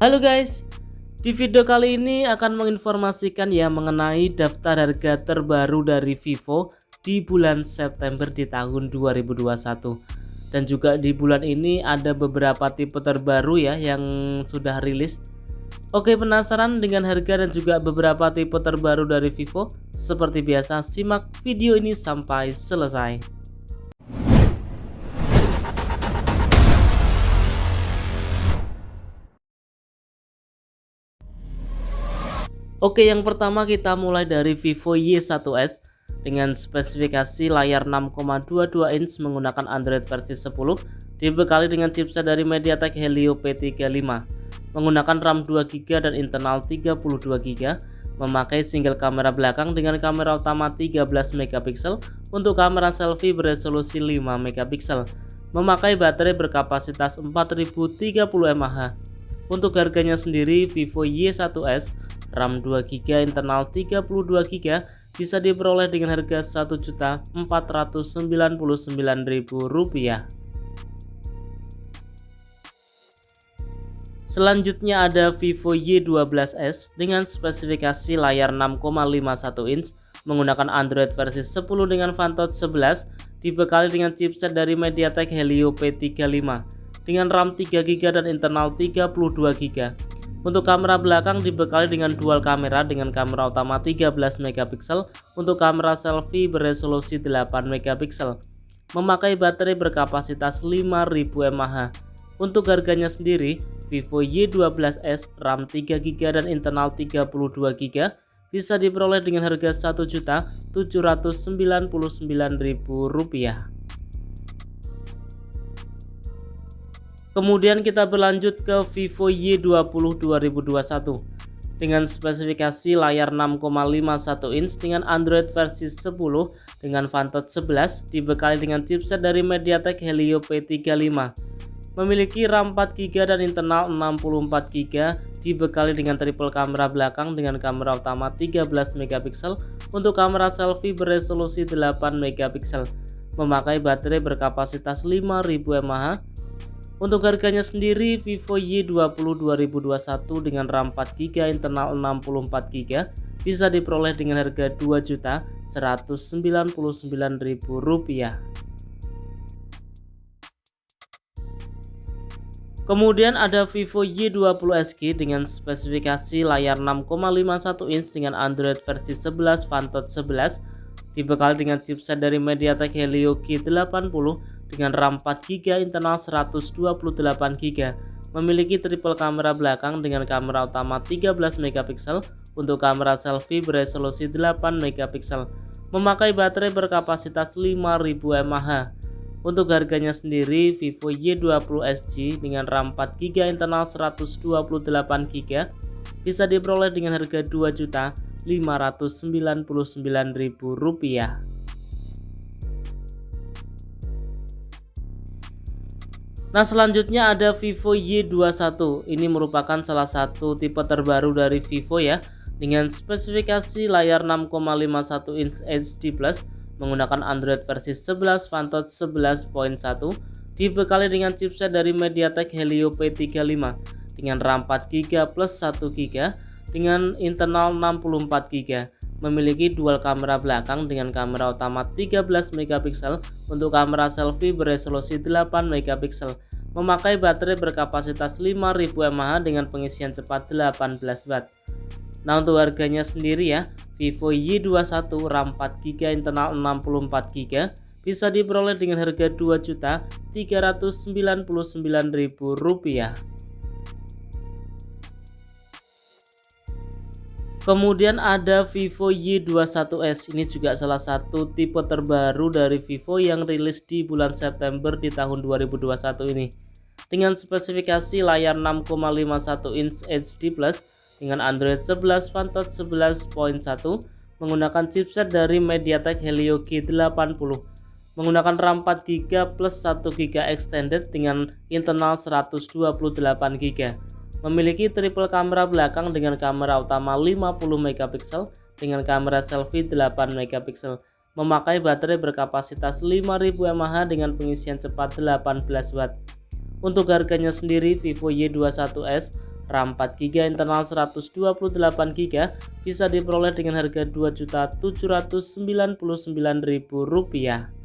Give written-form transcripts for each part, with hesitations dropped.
Halo guys, di video kali ini akan menginformasikan ya mengenai daftar harga terbaru dari Vivo di bulan September di tahun 2021. Dan juga di bulan ini ada beberapa tipe terbaru ya yang sudah rilis. Oke, penasaran dengan harga dan juga beberapa tipe terbaru dari Vivo? Seperti biasa, simak video ini sampai selesai. Oke, yang pertama kita mulai dari Vivo Y1s dengan spesifikasi layar 6,22 inch menggunakan Android versi 10, dibekali dengan chipset dari MediaTek Helio P35, menggunakan RAM 2GB dan internal 32GB, memakai single kamera belakang dengan kamera utama 13 megapiksel untuk kamera selfie beresolusi 5 megapiksel, memakai baterai berkapasitas 4030 mAh. Untuk harganya sendiri, Vivo Y1s RAM 2GB internal 32GB bisa diperoleh dengan harga Rp1.499.000. Selanjutnya ada Vivo Y12s dengan spesifikasi layar 6,51 inch menggunakan Android versi 10 dengan Phantom 11, dibekali dengan chipset dari MediaTek Helio P35 dengan RAM 3GB dan internal 32GB. Untuk kamera belakang dibekali dengan dual kamera dengan kamera utama 13 megapiksel untuk kamera selfie beresolusi 8 megapiksel, memakai baterai berkapasitas 5000 mAh. Untuk harganya sendiri, Vivo Y12s RAM 3GB dan internal 32GB bisa diperoleh dengan harga Rp1.799.000. Kemudian kita berlanjut ke Vivo Y20 2021 dengan spesifikasi layar 6,51 inch dengan Android versi 10 dengan Phantom 11, dibekali dengan chipset dari MediaTek Helio P35, memiliki RAM 4GB dan internal 64GB, dibekali dengan triple kamera belakang dengan kamera utama 13 megapiksel untuk kamera selfie beresolusi 8 megapiksel, memakai baterai berkapasitas 5000 mAh. Untuk harganya sendiri, Vivo Y20 2021 dengan RAM 4GB internal 64GB bisa diperoleh dengan harga Rp2.199.000. Kemudian ada Vivo Y20 SG dengan spesifikasi layar 6,51 inch dengan Android versi 11 Phantom 11, dibekali dengan chipset dari MediaTek Helio G80 dengan RAM 4GB internal 128GB, memiliki triple kamera belakang dengan kamera utama 13 megapiksel untuk kamera selfie beresolusi 8 megapiksel, memakai baterai berkapasitas 5000 mAh. Untuk harganya sendiri, Vivo Y20 SG dengan RAM 4GB internal 128GB bisa diperoleh dengan harga Rp2.599.000. Nah, selanjutnya ada Vivo Y21. Ini merupakan salah satu tipe terbaru dari Vivo ya, dengan spesifikasi layar 6,51 inch HD+ menggunakan Android versi 11 Phantom 11.1, dibekali dengan chipset dari MediaTek Helio P35 dengan RAM 4GB plus 1GB dengan internal 64GB, memiliki dual kamera belakang dengan kamera utama 13 megapiksel untuk kamera selfie beresolusi 8 megapiksel, memakai baterai berkapasitas 5000 mAh dengan pengisian cepat 18 Watt. Nah, untuk harganya sendiri ya, Vivo Y21 RAM 4GB internal 64GB bisa diperoleh dengan harga Rp2.399.000. Kemudian ada Vivo Y21s. Ini juga salah satu tipe terbaru dari Vivo yang rilis di bulan September di tahun 2021 ini, dengan spesifikasi layar 6,51 inch HD+ dengan Android 11 Phantom 11.1, menggunakan chipset dari MediaTek Helio G80, menggunakan RAM 4GB plus 1GB extended dengan internal 128GB, memiliki triple kamera belakang dengan kamera utama 50 megapiksel dengan kamera selfie 8 megapiksel, memakai baterai berkapasitas 5000 mAh dengan pengisian cepat 18 Watt. Untuk harganya sendiri, Vivo Y21s RAM 4GB, internal 128GB, bisa diperoleh dengan harga Rp2.799.000.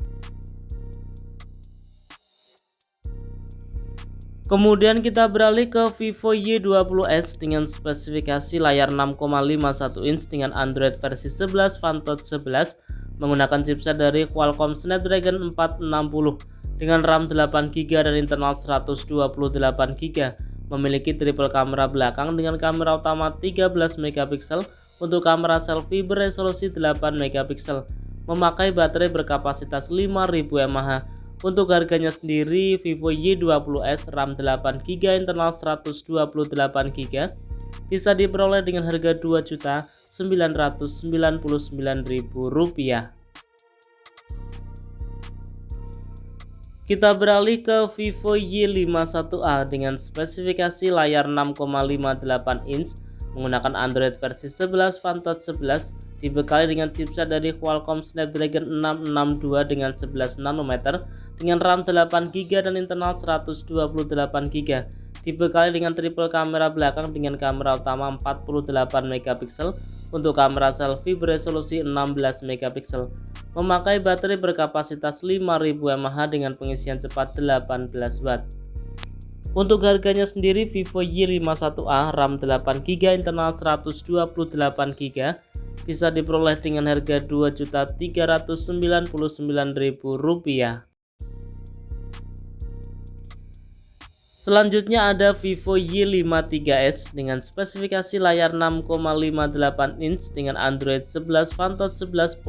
Kemudian kita beralih ke Vivo Y20s dengan spesifikasi layar 6,51 inch dengan Android versi 11 Vantage 11 menggunakan chipset dari Qualcomm Snapdragon 460 dengan RAM 8GB dan internal 128GB. Memiliki triple kamera belakang dengan kamera utama 13 megapiksel untuk kamera selfie beresolusi 8 megapiksel. Memakai baterai berkapasitas 5000 mAh. Untuk harganya sendiri, Vivo Y20s RAM 8GB, internal 128GB, bisa diperoleh dengan harga Rp2.999.000. Kita beralih ke Vivo Y51a dengan spesifikasi layar 6,58 inch menggunakan Android versi 11 Vantage 11, dibekali dengan chipset dari Qualcomm Snapdragon 662 dengan 11 nanometer dengan RAM 8GB dan internal 128GB, dibekali dengan triple kamera belakang dengan kamera utama 48 megapiksel untuk kamera selfie beresolusi 16 megapiksel. Memakai baterai berkapasitas 5000 mAh dengan pengisian cepat 18 Watt. Untuk harganya sendiri, Vivo Y51a RAM 8GB, internal 128GB, bisa diperoleh dengan harga Rp2.399.000. Selanjutnya ada Vivo Y53s dengan spesifikasi layar 6,58 inch dengan Android 11 Vantage 11.1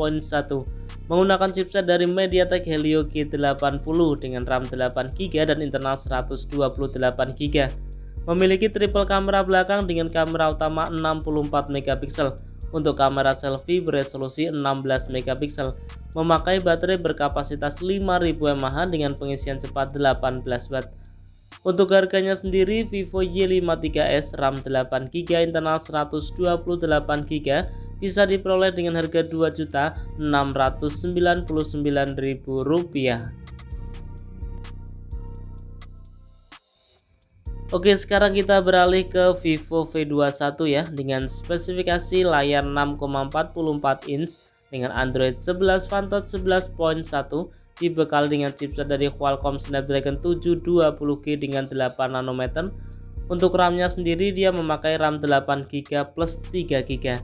menggunakan chipset dari MediaTek Helio G80 dengan RAM 8GB dan internal 128GB. Memiliki triple kamera belakang dengan kamera utama 64 megapiksel untuk kamera selfie beresolusi 16 megapiksel. Memakai baterai berkapasitas 5000 mAh dengan pengisian cepat 18 Watt. Untuk harganya sendiri, Vivo Y53s RAM 8GB, internal 128GB, bisa diperoleh dengan harga Rp2.699.000. Oke, sekarang kita beralih ke Vivo V21 ya, dengan spesifikasi layar 6,44 inch dengan Android 11 Vantage 11.1, dibekali dengan chipset dari Qualcomm Snapdragon 720G dengan 8 nanometer. Untuk RAM-nya sendiri dia memakai RAM 8GB plus 3GB.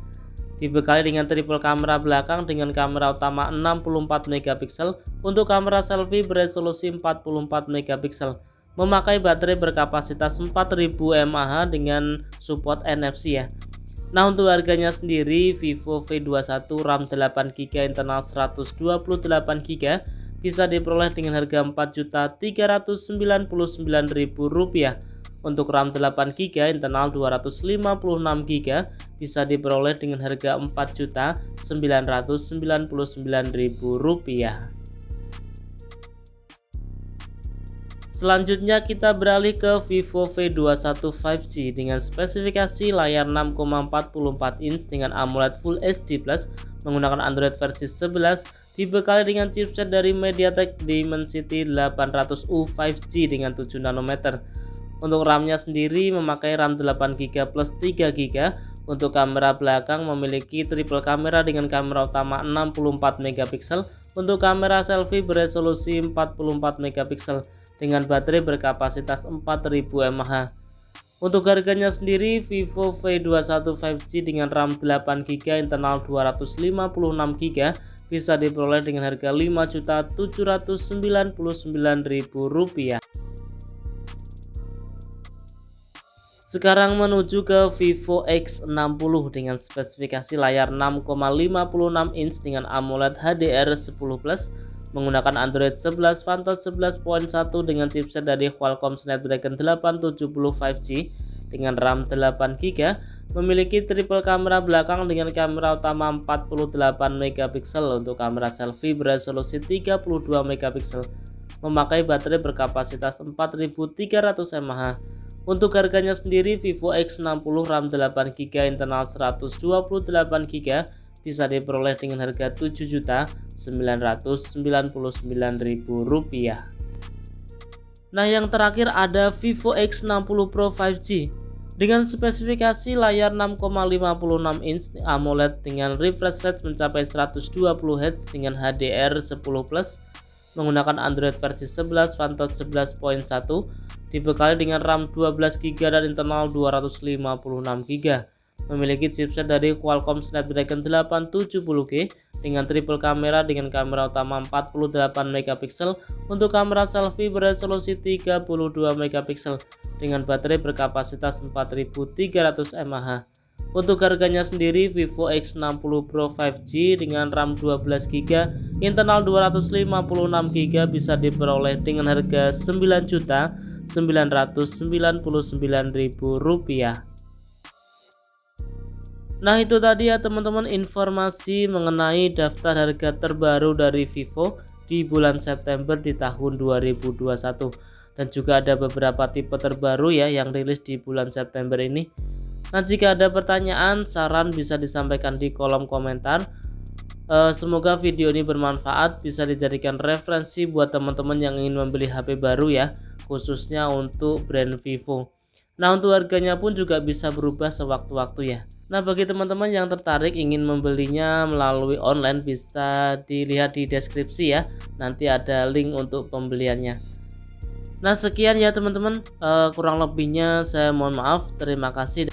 Dibekali dengan triple kamera belakang dengan kamera utama 64 megapiksel untuk kamera selfie beresolusi 44 megapiksel. Memakai baterai berkapasitas 4000 mAh dengan support NFC ya. Nah, untuk harganya sendiri, Vivo V21 RAM 8GB, internal 128GB, bisa diperoleh dengan harga Rp4.399.000. Untuk RAM 8GB, internal 256GB, bisa diperoleh dengan harga Rp4.999.000. Selanjutnya kita beralih ke Vivo V21 5G dengan spesifikasi layar 6,44 inch dengan AMOLED Full HD Plus menggunakan Android versi 11, dibekali dengan chipset dari MediaTek Dimensity 800U 5G dengan 7 nanometer. Untuk RAM-nya sendiri memakai RAM 8GB plus 3GB. Untuk kamera belakang memiliki triple kamera dengan kamera utama 64 megapiksel untuk kamera selfie beresolusi 44 megapiksel dengan baterai berkapasitas 4000 mAh. Untuk harganya sendiri, Vivo V21 5G dengan RAM 8GB, internal 256GB, bisa diperoleh dengan harga Rp5.799.000. Sekarang menuju ke Vivo X60 dengan spesifikasi layar 6,56 inch dengan AMOLED HDR10 Plus menggunakan Android 11 Vantage 11.1 dengan chipset dari Qualcomm Snapdragon 870 5G dengan RAM 8GB, memiliki triple kamera belakang dengan kamera utama 48 megapiksel untuk kamera selfie beresolusi 32 megapiksel, memakai baterai berkapasitas 4300 mAh. Untuk harganya sendiri, Vivo X60 RAM 8GB, internal 128GB, bisa diperoleh dengan harga Rp7.999.000. Nah, yang terakhir ada Vivo X60 Pro 5G Dengan spesifikasi layar 6,56 inch AMOLED dengan refresh rate mencapai 120 Hz dengan HDR10+, menggunakan Android versi 11 Fantouch 11.1, dibekali dengan RAM 12GB dan internal 256GB. Memiliki chipset dari Qualcomm Snapdragon 870G dengan triple kamera dengan kamera utama 48 megapiksel untuk kamera selfie beresolusi 32 megapiksel dengan baterai berkapasitas 4300 mAh. Untuk harganya sendiri, Vivo X60 Pro 5G dengan RAM 12GB, internal 256GB bisa diperoleh dengan harga Rp9.999.000. Nah, itu tadi ya teman-teman informasi mengenai daftar harga terbaru dari Vivo di bulan September di tahun 2021, dan juga ada beberapa tipe terbaru ya yang rilis di bulan September ini. Nah, jika ada pertanyaan, saran bisa disampaikan di kolom komentar. Semoga video ini bermanfaat, bisa dijadikan referensi buat teman-teman yang ingin membeli HP baru ya, khususnya untuk brand Vivo. Nah, untuk harganya pun juga bisa berubah sewaktu-waktu ya. Nah, bagi teman-teman yang tertarik ingin membelinya melalui online bisa dilihat di deskripsi ya. Nanti ada link untuk pembeliannya. Nah, sekian ya teman-teman. Kurang lebihnya saya mohon maaf. Terima kasih.